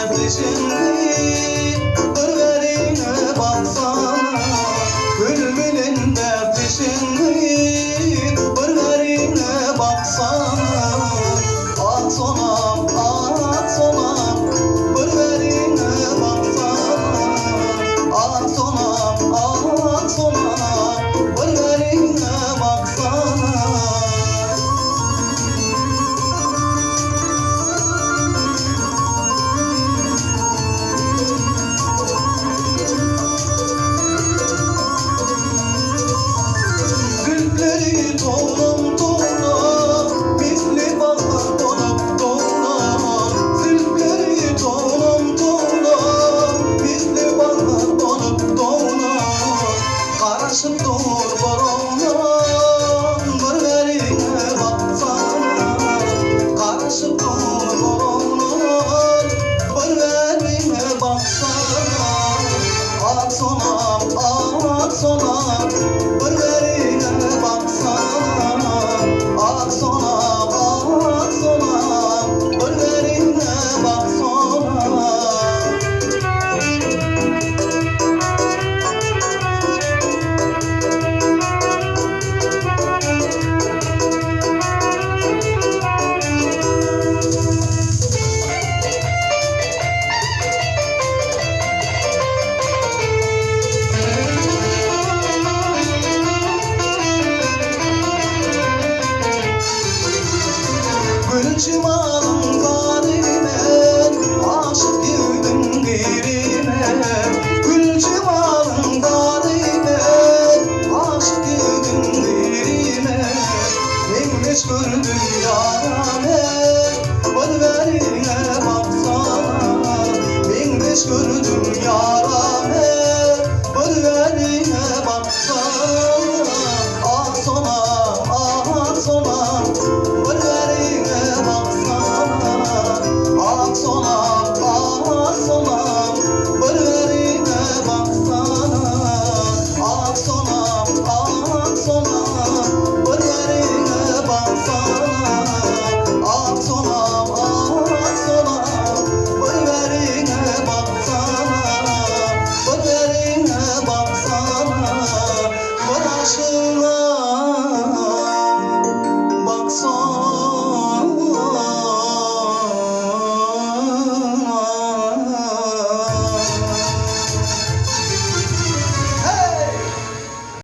peşindi, örverine baksana. Bülbülün de peşindi, örverine baksana. At sonam, at sonam, örverine baksana. At sonam, at sonam, örverine baksana. Gülleri tonum tonum, misli bahar donup donum. Zülfleri tonum tonum, misli bahar donup donum. Karışıp dur boronum, bir verine baksana. Karışıp dur boronum, bir verine baksana. At sonam, at sonam, bir verine baksana. At sonam, at sonam, bir verine baksana. Gülçimanın zarine, aşık yürüdüm birine. Gülçimanın zarine, aşık yürüdüm birine. Neymiş gördüm yarane, bir verine baksana. Neymiş gördüm